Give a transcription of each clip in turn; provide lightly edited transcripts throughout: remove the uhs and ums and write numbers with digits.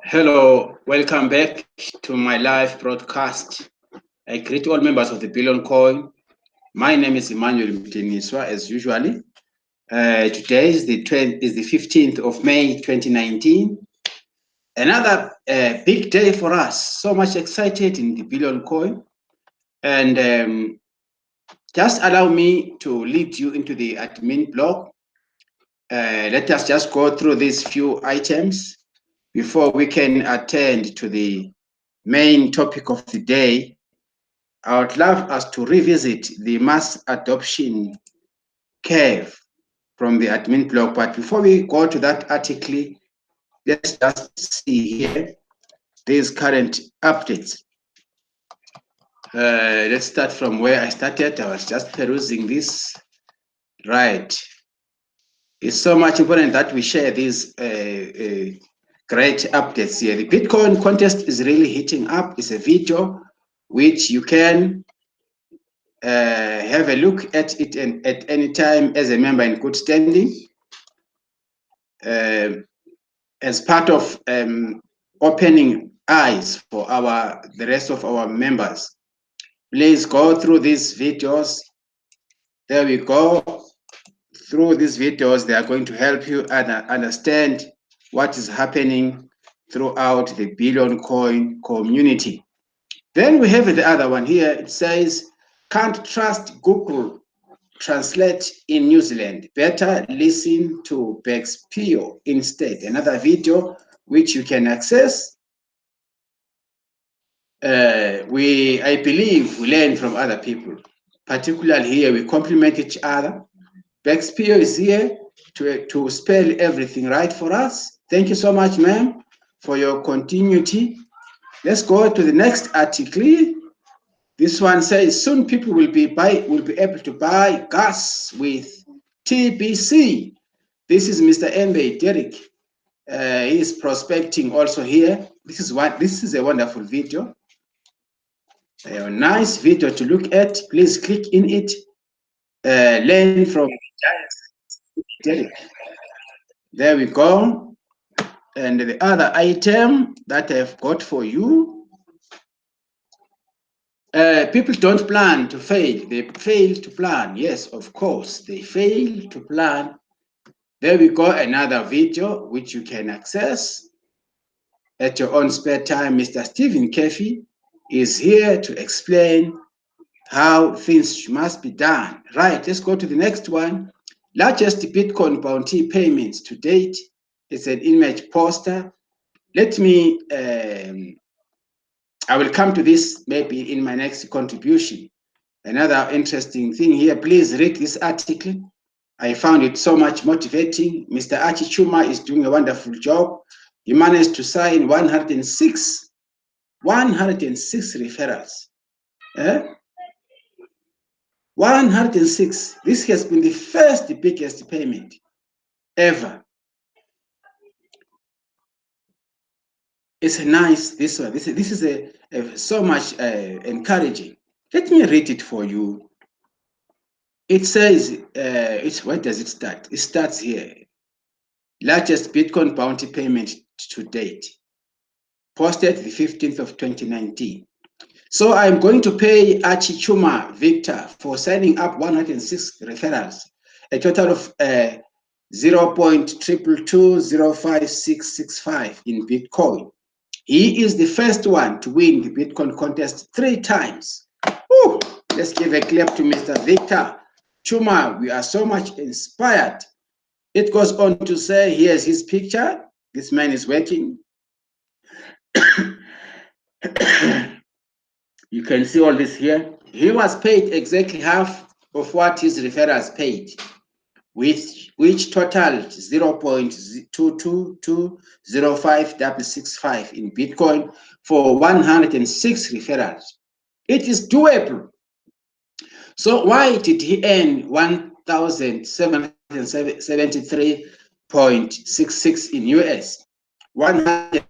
Hello, welcome back to my live broadcast. I greet all members of the Billion Coin. My name is emmanuelmdiniswa, as usually. Today is the 15th of May 2019. Another big day for us. So much excited in the Billion Coin. And just allow me to lead you into the admin block. Let us just go through these few items before we can attend to the main topic of the day. I would love us to revisit the mass adoption curve from the admin blog. But before we go to that article, let's just see here these current updates. Let's start from where I started. I was just perusing this. Right. It's so much important that we share these great updates here. The Bitcoin contest is really heating up. It's a video which you can have a look at it at any time as a member in good standing. As part of opening eyes for the rest of our members, please go through these videos. There we go. Through these videos, they are going to help you understand what is happening throughout the Billion Coin community. Then we have the other one here. It says, can't trust Google Translate in New Zealand. Better listen to Bexpio instead. Another video which you can access. I believe we learn from other people. Particularly here, we complement each other. Bexpio is here to spell everything right for us. Thank you so much, ma'am, for your continuity. Let's go to the next article. This one says soon people will be able to buy gas with TBC. This is Mr. Mbe Derek. He is prospecting also here. This is a wonderful video. A nice video to look at. Please click in it. Learn from Derek. There we go. And the other item that I've got for you. People don't plan to fail. They fail to plan. Yes, of course, they fail to plan. There we go, another video which you can access at your own spare time. Mr. Stephen Kefi is here to explain how things must be done. Right, let's go to the next one. Largest Bitcoin bounty payments to date. It's an image poster. Let me I will come to this maybe in my next contribution. Another interesting thing here, please read this article. I found it so much motivating. Mr. Archie Chuma is doing a wonderful job. He managed to sign 106 referrals. 106. This has been the biggest payment ever. It's a nice, this one. This is so much encouraging. Let me read it for you. It says, where does it start? It starts here. Largest Bitcoin bounty payment to date. Posted the 15th of 2019. So I'm going to pay Archie Chuma Victor for signing up 106 referrals, a total of 0.222056665 in Bitcoin. He is the first one to win the Bitcoin contest 3 times. Woo! Let's give a clap to Mr. Victor Chuma. We are so much inspired. It goes on to say, here's his picture. This man is working. You can see all this here. He was paid exactly half of what his referrals paid, which totaled 0.222056665 in Bitcoin for 106 referrals. It is doable. So why did he earn 1,773.66 in US? 100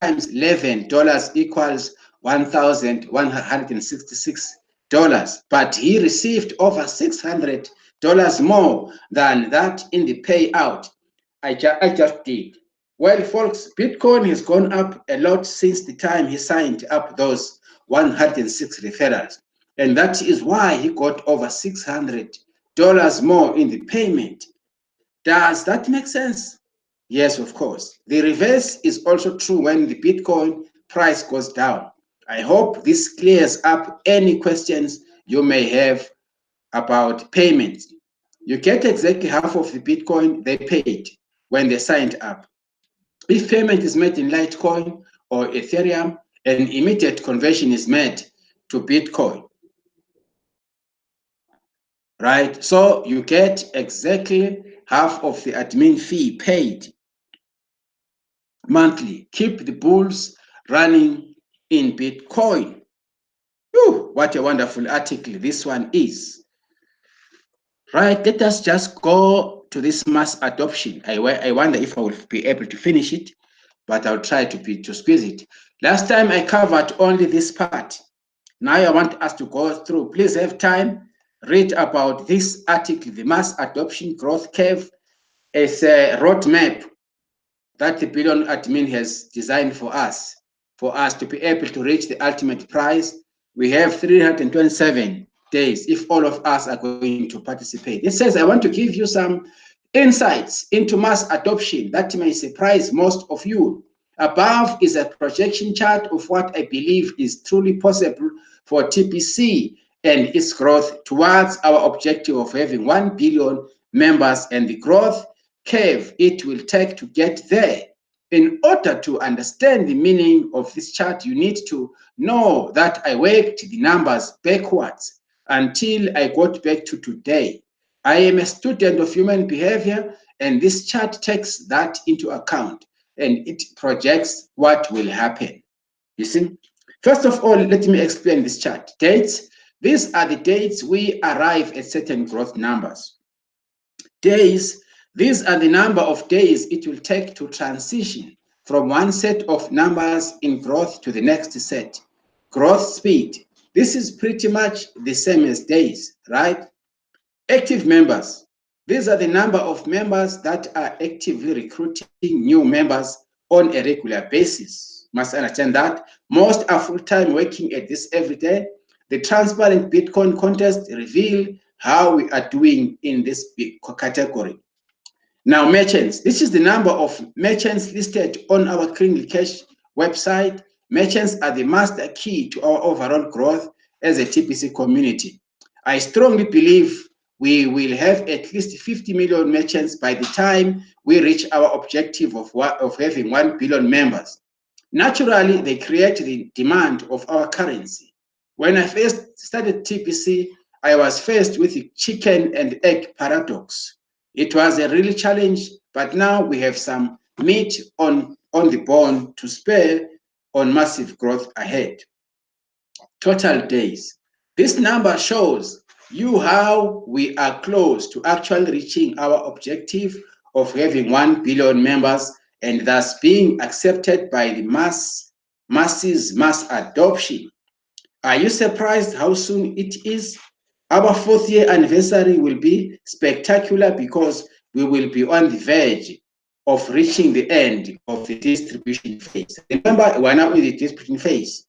times $11 equals $1,166, but he received over $600 more than that in the payout I just did. Well, folks, Bitcoin has gone up a lot since the time he signed up those 106 referrals. And that is why he got over $600 more in the payment. Does that make sense? Yes, of course. The reverse is also true when the Bitcoin price goes down. I hope this clears up any questions you may have about payments. You get exactly half of the Bitcoin they paid when they signed up. If payment is made in Litecoin or Ethereum, an immediate conversion is made to Bitcoin. Right? So you get exactly half of the admin fee paid monthly. Keep the bulls running in Bitcoin. Whew, what a wonderful article this one is. Right, let us just go to this mass adoption. I wonder if I will be able to finish it, but I'll try to squeeze it. Last time I covered only this part. Now I want us to go through. Please have time, read about this article, the mass adoption growth curve. It's a roadmap that the billion admin has designed for us to be able to reach the ultimate price. We have 327 days if all of us are going to participate. It says, I want to give you some insights into mass adoption that may surprise most of you. Above is a projection chart of what I believe is truly possible for TPC and its growth towards our objective of having 1 billion members and the growth curve it will take to get there. In order to understand the meaning of this chart, you need to know that I worked the numbers backwards until I got back to today. I am a student of human behavior, and this chart takes that into account and it projects what will happen. You see? First of all, let me explain this chart. Dates. These are the dates we arrive at certain growth numbers. Days. These are the number of days it will take to transition from one set of numbers in growth to the next set. Growth speed. This is pretty much the same as days, right? Active members. These are the number of members that are actively recruiting new members on a regular basis. Must understand that most are full-time working at this every day. The transparent Bitcoin contest reveal how we are doing in this category. Now, merchants. This is the number of merchants listed on our Kringle Cash website. Merchants are the master key to our overall growth as a TPC community. I strongly believe we will have at least 50 million merchants by the time we reach our objective of having 1 billion members. Naturally, they create the demand of our currency. When I first started TPC, I was faced with the chicken and egg paradox. It was a real challenge, but now we have some meat on the bone to spare on massive growth ahead. Total days. This number shows you how we are close to actually reaching our objective of having 1 billion members and thus being accepted by the masses mass adoption. Are you surprised how soon it is? Our 4th year anniversary will be spectacular because we will be on the verge of reaching the end of the distribution phase. Remember, we're now in the distribution phase.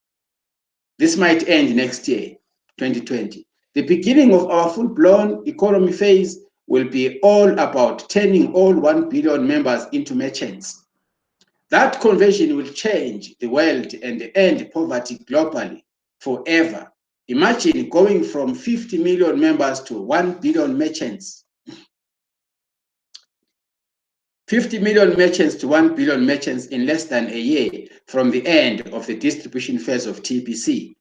This might end next year, 2020. The beginning of our full-blown economy phase will be all about turning all 1 billion members into merchants. That conversion will change the world and end poverty globally forever. Imagine going from 50 million members to 1 billion merchants. 50 million merchants to 1 billion merchants in less than a year from the end of the distribution phase of TPC.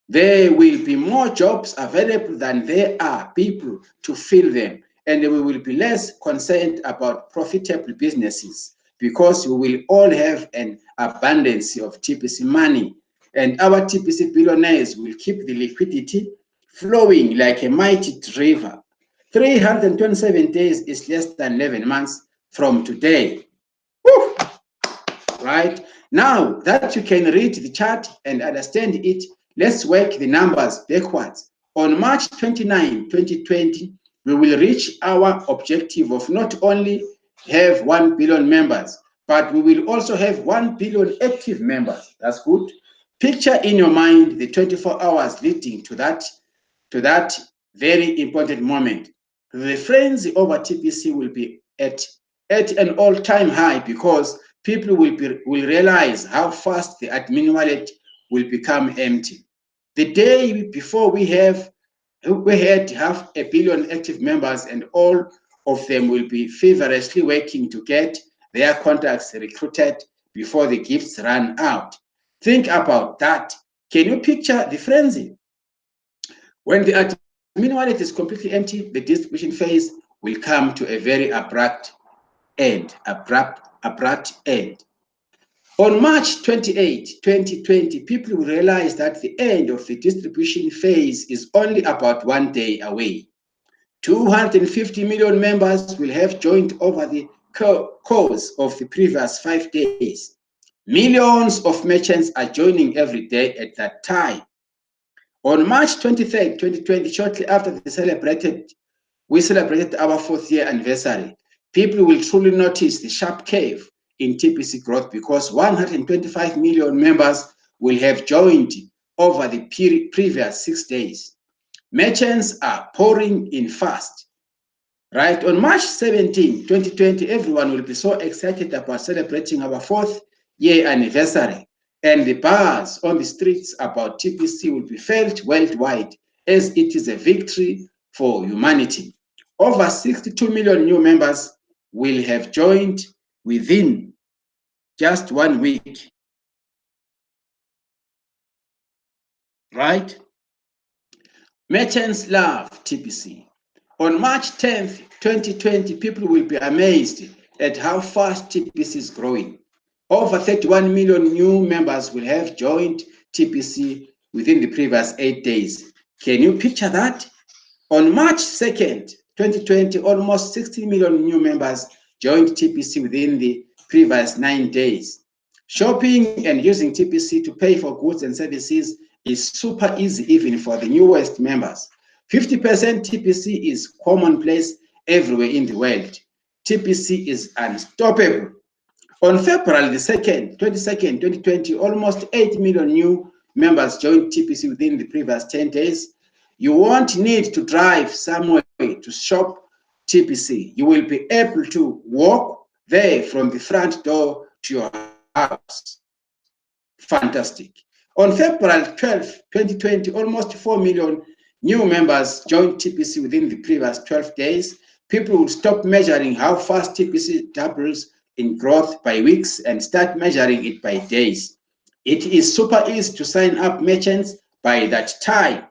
There will be more jobs available than there are people to fill them, and we will be less concerned about profitable businesses because we will all have an abundance of TPC money, and our TPC billionaires will keep the liquidity flowing like a mighty river. 327 days is less than 11 months from today. Woo! Right? Now that you can read the chart and understand it, let's work the numbers backwards. On March 29, 2020, we will reach our objective of not only have 1 billion members, but we will also have 1 billion active members. That's good. Picture in your mind the 24 hours leading to that very important moment. The frenzy over TPC will be at an all-time high because people will realize how fast the admin wallet will become empty. The day before we had 500 million active members, and all of them will be feverishly working to get their contacts recruited before the gifts run out. Think about that. Can you picture the frenzy? When the admin wallet is completely empty, the distribution phase will come to a very abrupt end. On March 28, 2020, people will realize that the end of the distribution phase is only about 1 day away. 250 million members will have joined over the course of the previous 5 days. Millions of merchants are joining every day at that time. On March 23, 2020, shortly after we celebrated our 4th year anniversary, people will truly notice the sharp curve in TPC growth because 125 million members will have joined over the previous 6 days. Merchants are pouring in fast. Right, on March 17, 2020, everyone will be so excited about celebrating our 4th year anniversary, and the buzz on the streets about TPC will be felt worldwide as it is a victory for humanity. Over 62 million new members will have joined within just 1 week. Right? Merchants love TPC. On March 10th, 2020, people will be amazed at how fast TPC is growing. Over 31 million new members will have joined TPC within the previous 8 days. Can you picture that? On March 2nd, 2020, almost 60 million new members joined TPC within the previous 9 days. Shopping and using TPC to pay for goods and services is super easy even for the newest members. 50% TPC is commonplace everywhere in the world. TPC is unstoppable. On February the 22nd, 2020, almost 8 million new members joined TPC within the previous 10 days. You won't need to drive somewhere to shop TPC. You will be able to walk there from the front door to your house. Fantastic. On February 12, 2020, almost 4 million new members joined TPC within the previous 12 days. People will stop measuring how fast TPC doubles in growth by weeks and start measuring it by days. It is super easy to sign up merchants by that time.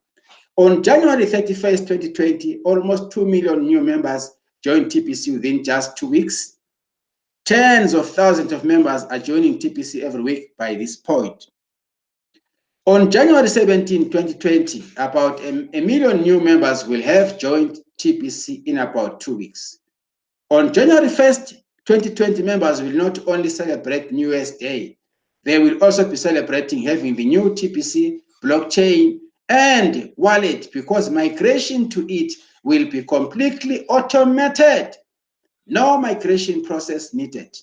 On January 31st, 2020, almost 2 million new members joined TPC within just 2 weeks. Tens of thousands of members are joining TPC every week by this point. On January 17, 2020, about a million new members will have joined TPC in about 2 weeks. On January 1st, 2020, members will not only celebrate New Year's Day, they will also be celebrating having the new TPC blockchain and wallet because migration to it will be completely automated. No migration process needed.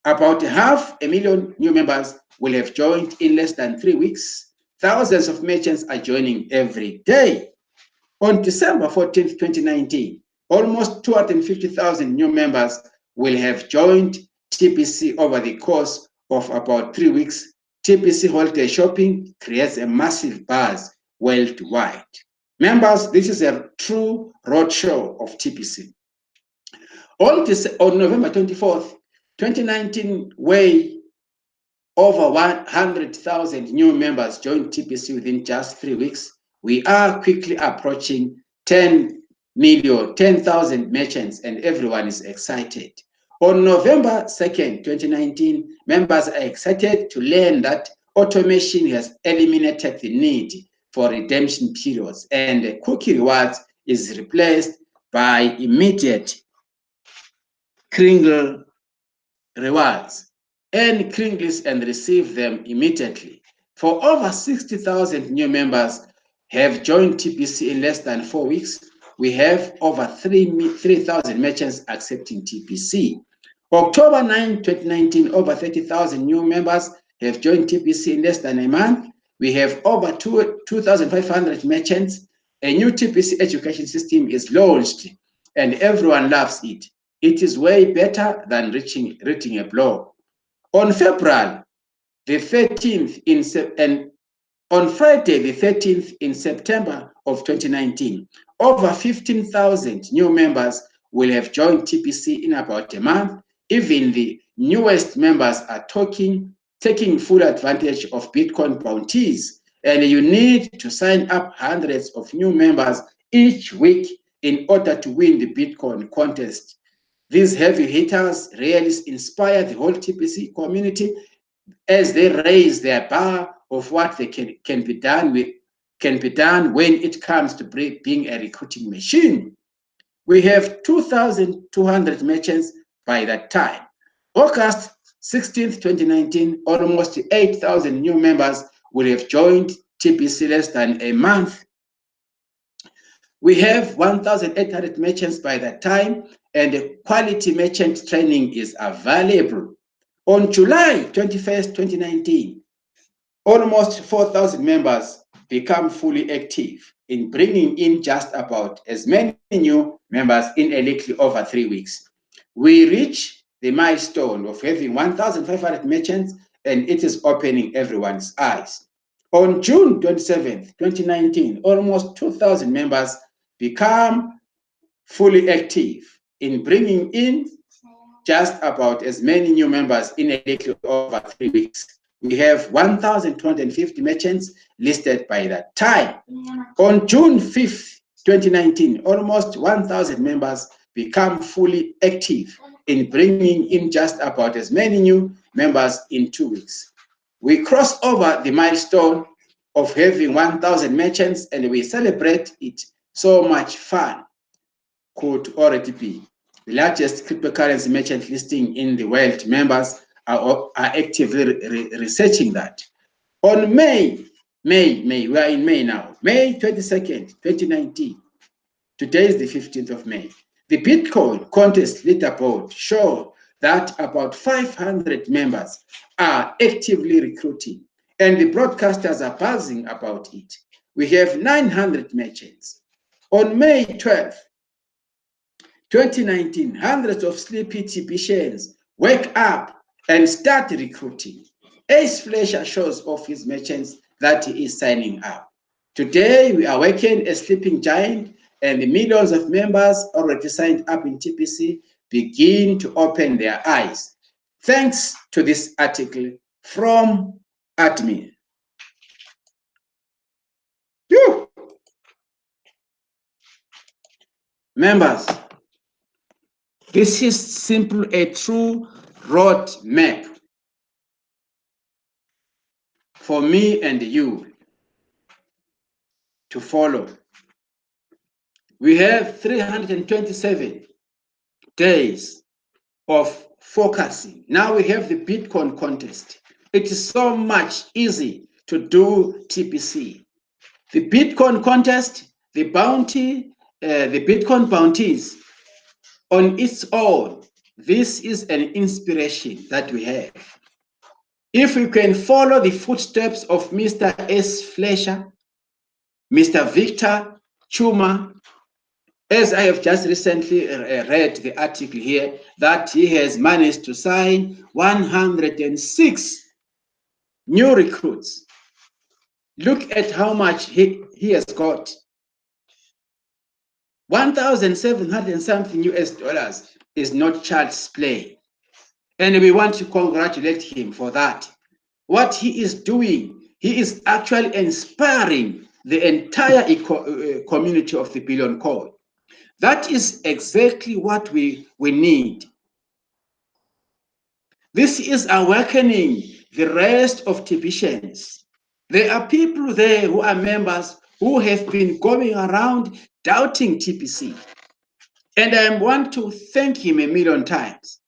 About 500,000 new members will have joined in less than 3 weeks. Thousands of merchants are joining every day. On December 14, 2019, almost 250,000 new members will have joined TPC over the course of about 3 weeks. TPC holiday shopping creates a massive buzz worldwide. Members, this is a true roadshow of TPC. On November 24th, 2019, way over 100,000 new members joined TPC within just 3 weeks. We are quickly approaching 10,000 merchants, and everyone is excited. On November 2nd, 2019, members are excited to learn that automation has eliminated the need for redemption periods, and cookie rewards is replaced by immediate Kringle rewards. Earn Kringles and receive them immediately. For over 60,000 new members have joined TPC in less than 4 weeks. We have over 3,000 merchants accepting TPC. October 9, 2019, over 30,000 new members have joined TPC in less than a month. We have over 2,500 merchants. A new TPC education system is launched and everyone loves it. It is way better than reading a blog. On February the 13th and on Friday the 13th in September of 2019, over 15,000 new members will have joined TPC in about a month. Even the newest members are taking full advantage of Bitcoin bounties, and you need to sign up hundreds of new members each week in order to win the Bitcoin contest. These heavy hitters really inspire the whole TPC community as they raise their bar of what they can be done when it comes to being a recruiting machine. We have 2,200 merchants by that time. August 16th, 2019, almost 8,000 new members will have joined TPC less than a month. We have 1,800 merchants by that time, and quality merchant training is available. On July 21st, 2019, almost 4,000 members become fully active in bringing in just about as many new members in a little over 3 weeks. We reach the milestone of having 1,500 merchants, and it is opening everyone's eyes. On June 27th, 2019, almost 2,000 members become fully active in bringing in just about as many new members in a little over 3 weeks. We have 1,250 merchants listed by that time. On June 5th, 2019, almost 1,000 members become fully active in bringing in just about as many new members in 2 weeks. We cross over the milestone of having 1,000 merchants, and we celebrate it. So much fun could already be. The largest cryptocurrency merchant listing in the world. Members are actively researching that. On May, we are in May now, May 22nd, 2019. Today is the 15th of May. The Bitcoin contest leaderboard showed that about 500 members are actively recruiting, and the broadcasters are buzzing about it. We have 900 merchants. On May 12th, 2019, hundreds of sleepy TPCians wake up and start recruiting. Ace Fletcher shows off his merchants that he is signing up. Today, we awaken a sleeping giant, and the millions of members already signed up in TPC begin to open their eyes. Thanks to this article from admin. Whew. Members, this is simply a true road map for me and you to follow. We have 327 days of focusing. Now we have the Bitcoin contest. It is so much easy to do TPC. The Bitcoin contest, the Bitcoin bounties on its own, this is an inspiration that we have. If we can follow the footsteps of Mr. S. Fletcher, Mr. Victor Chuma, as I have just recently read the article here, that he has managed to sign 106 new recruits. Look at how much he has got. 1,700 something US dollars is not child's play. And we want to congratulate him for that. What he is doing, he is actually inspiring the entire community of the Billion Coin. That is exactly what we need. This is awakening the rest of TPCians. There are people there who are members who have been going around doubting TPC. And I want to thank him a million times.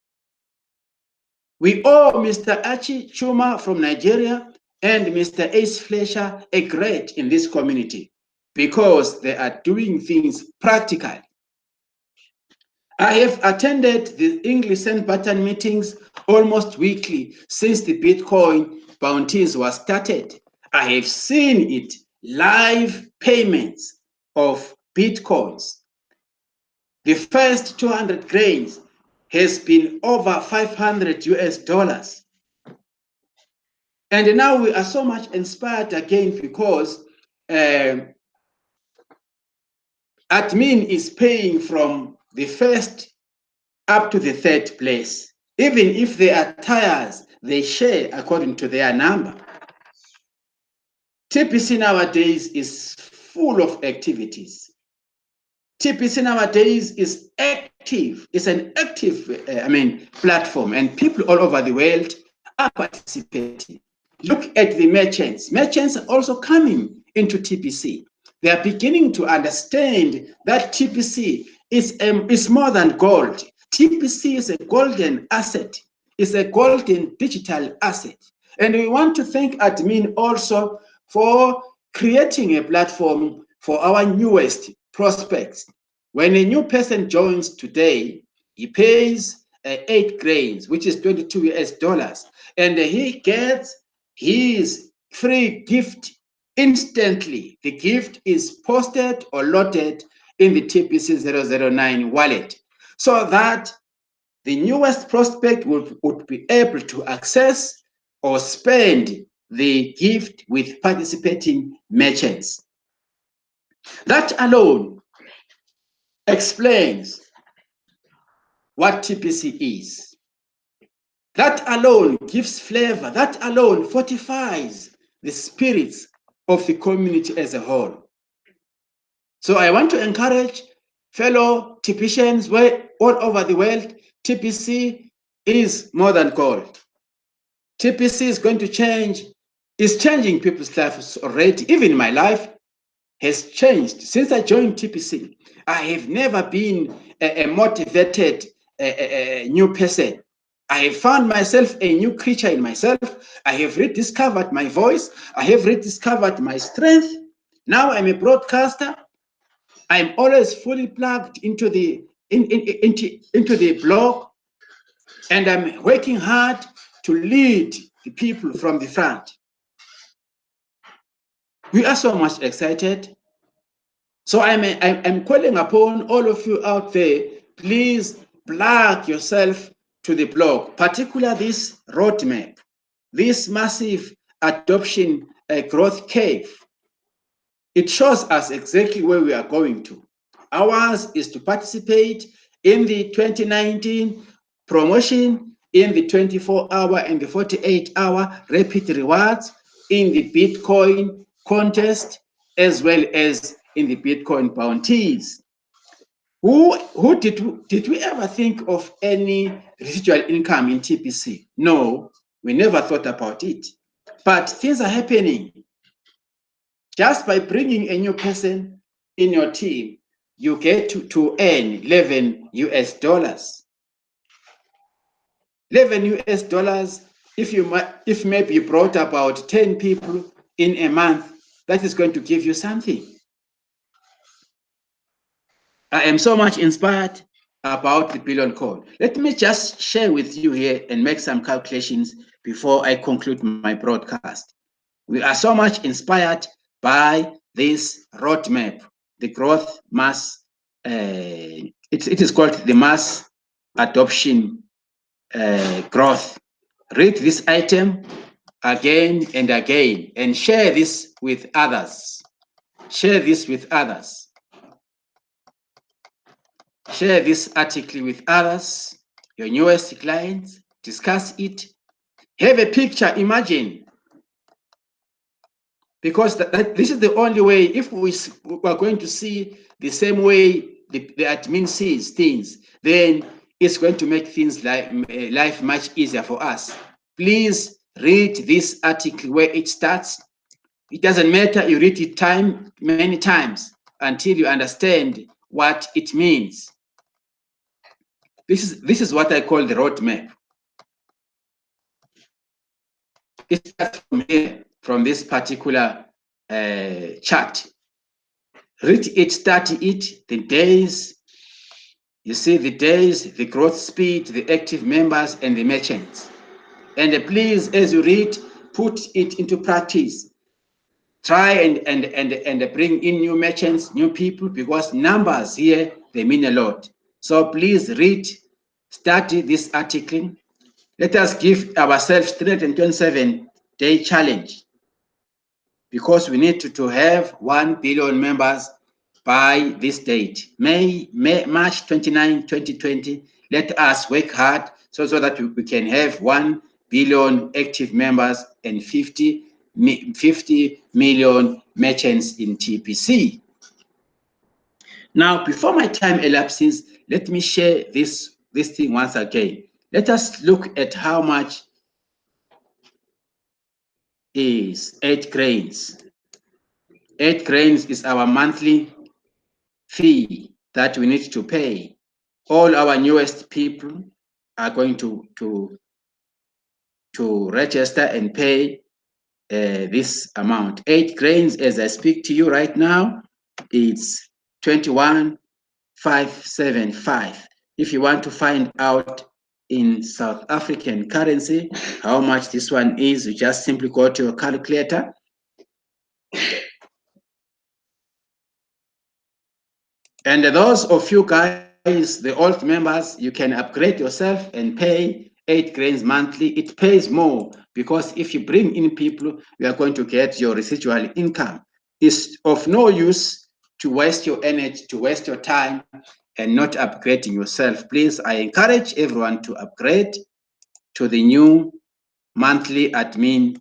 We owe Mr. Achi Chuma from Nigeria and Mr. Ace Fletcher a great in this community because they are doing things practically. I have attended the English send button meetings almost weekly since the Bitcoin bounties was started. I have seen it live payments of Bitcoins. The first 200 grains has been over 500 US dollars. And now we are so much inspired again because admin is paying from the first up to the third place. Even if they are tiers, they share according to their number. TPC nowadays is full of activities. TPC nowadays is active. It's an active, platform, and people all over the world are participating. Look at the merchants. Merchants are also coming into TPC. They are beginning to understand that TPC is more than gold. TPC is a golden asset. It's a golden digital asset. And we want to thank admin also for creating a platform for our newest prospects. When a new person joins today, he pays 8 grains, which is 22 US dollars, and he gets his free gift instantly. The gift is posted or loaded in the TPC 009 wallet so that the newest prospect would be able to access or spend the gift with participating merchants. That alone explains what TPC is. That alone gives flavor. That alone fortifies the spirits of the community as a whole. So I want to encourage fellow TPCians all over the world. TPC is more than gold. TPC is going to change, is changing people's lives already. Even my life has changed since I joined TPC. I have never been a motivated new person. I have found myself a new creature in myself. I have rediscovered my voice. I have rediscovered my strength. Now I'm a broadcaster. I'm always fully plugged into into the blog, and I'm working hard to lead the people from the front. We are so much excited. So I'm calling upon all of you out there, please plug yourself to the blog, particularly this roadmap, this massive adoption growth curve. It shows us exactly where we are going to. Ours is to participate in the 2019 promotion, in the 24-hour and the 48-hour rapid rewards, in the Bitcoin contest, as well as in the Bitcoin bounties. Who did we ever think of any residual income in TPC? No, we never thought about it. But things are happening. Just by bringing a new person in your team, you get to earn 11 US dollars. 11 US dollars, if maybe you brought about 10 people in a month, that is going to give you something. I am so much inspired about the billion coin. Let me just share with you here and make some calculations before I conclude my broadcast. We are so much inspired by this roadmap, the growth mass, it is called the mass adoption growth. Read this item again and again and share this with others. Share this with others. Share this article with others, your newest clients, discuss it. Have a picture, imagine. Because this is the only way, if we are going to see the same way the admin sees things, then it's going to make things life much easier for us. Please read this article where it starts. It doesn't matter, you read it many times until you understand what it means. This is what I call the roadmap. It starts from here, from this particular chart. Read it, study it, the days, You see the days, the growth speed, the active members, and the merchants. And please, as you read, put it into practice. Try and bring in new merchants, new people, because numbers here, they mean a lot. So please read, study this article. Let us give ourselves 327-day challenge, because we need to have 1 billion members by this date, March 29, 2020. Let us work hard so that we can have 1 billion active members and 50 million merchants in TPC. Now, before my time elapses, let me share this thing once again. Let us look at how much is 8 grains. 8 grains is our monthly fee that we need to pay. All our newest people are going to register and pay this amount. 8 grains, as I speak to you right now, it's 21,575. If you want to find out in South African currency how much this one is, you just simply go to your calculator. And those of you guys, the old members, you can upgrade yourself and pay 8 grains monthly. It pays more, because if you bring in people, you are going to get your residual income. It's of no use to waste your energy, to waste your time, and not upgrading yourself. Please, I encourage everyone to upgrade to the new monthly admin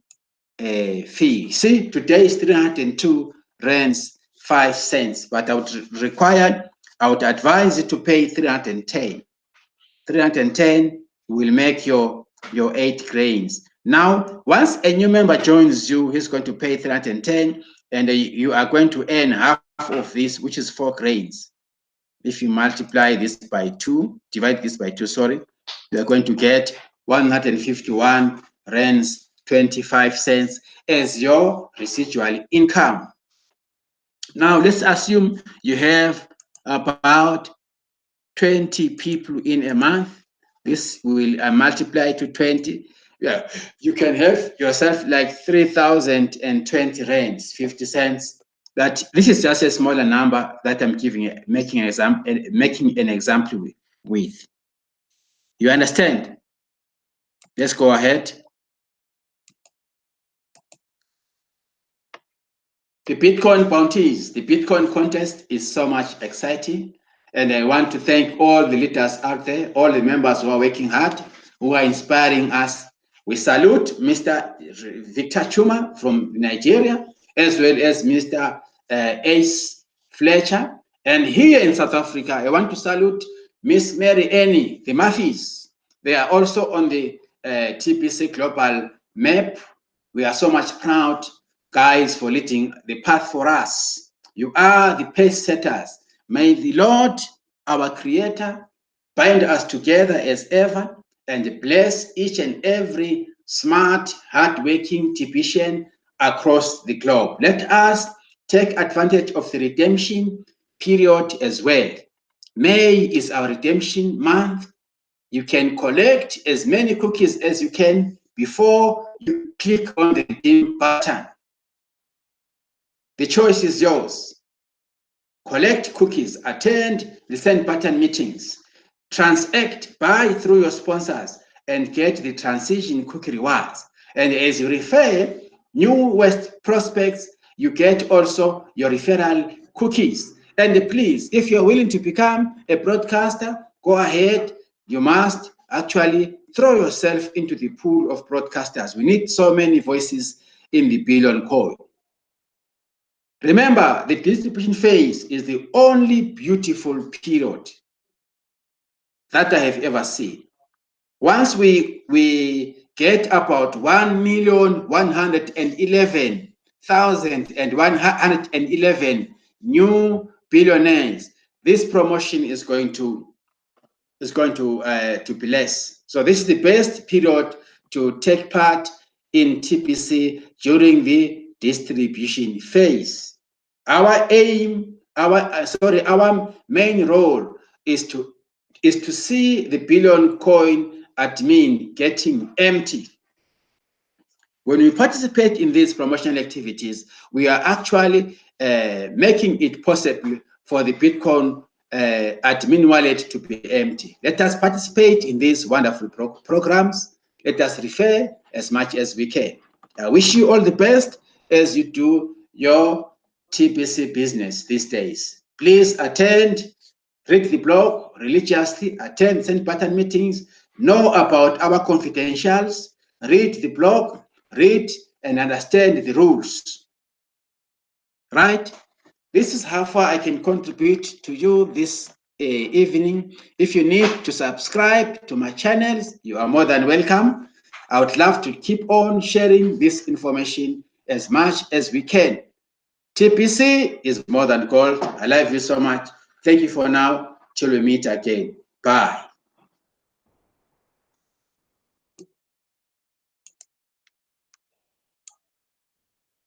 fee. See, today is 302 rands 5 cents, but I would advise you to pay 310. 310 will make your 8 grains. Now, once a new member joins you, he's going to pay 310, and you are going to earn half of this, which is 4 grains. If you multiply this by 2, divide this by 2, sorry, you are going to get 151 rands 25 cents as your residual income. Now, let's assume you have about 20 people in a month. This will multiply to 20. Yeah, you can have yourself like 3,020 rands, 50 cents. That this is just a smaller number that I'm making an example with. You understand? Let's go ahead. The Bitcoin bounties, the Bitcoin contest is so much exciting. And I want to thank all the leaders out there, all the members who are working hard, who are inspiring us. We salute Mr. Victor Chuma from Nigeria, as well as Mr. Ace Fletcher. And here in South Africa, I want to salute Miss Mary Annie, the Murphys. They are also on the TPC Global map. We are so much proud, guys, for leading the path for us. You are the pace setters. May the Lord, our Creator, bind us together as ever and bless each and every smart, hardworking Tibetan across the globe. Let us take advantage of the redemption period as well. May is our redemption month. You can collect as many cookies as you can before you click on the redeem button. The choice is yours. Collect cookies, attend the send button meetings, transact, buy through your sponsors, and get the transition cookie rewards. And as you refer new West prospects, you get also your referral cookies. And please, if you're willing to become a broadcaster, go ahead. You must actually throw yourself into the pool of broadcasters. We need so many voices in the billion coin. Remember, the distribution phase is the only beautiful period that I have ever seen. Once we get about 1,111,111 new billionaires, this promotion is going to be less. So this is the best period to take part in TPC during the distribution phase. Our aim, our main role is to is to see the Billion Coin admin getting empty. When we participate in these promotional activities, we are actually making it possible for the Bitcoin admin wallet to be empty. Let us participate in these wonderful programs. Let us refer as much as we can. I wish you all the best as you do your TPC business these days. Please attend, read the blog religiously, attend send button meetings, know about our confidentials, read the blog, read and understand the rules. Right? This is how far I can contribute to you this evening. If you need to subscribe to my channels, you are more than welcome. I would love to keep on sharing this information as much as we can. TPC is more than gold. I love you so much. Thank you for now. Till we meet again. Bye.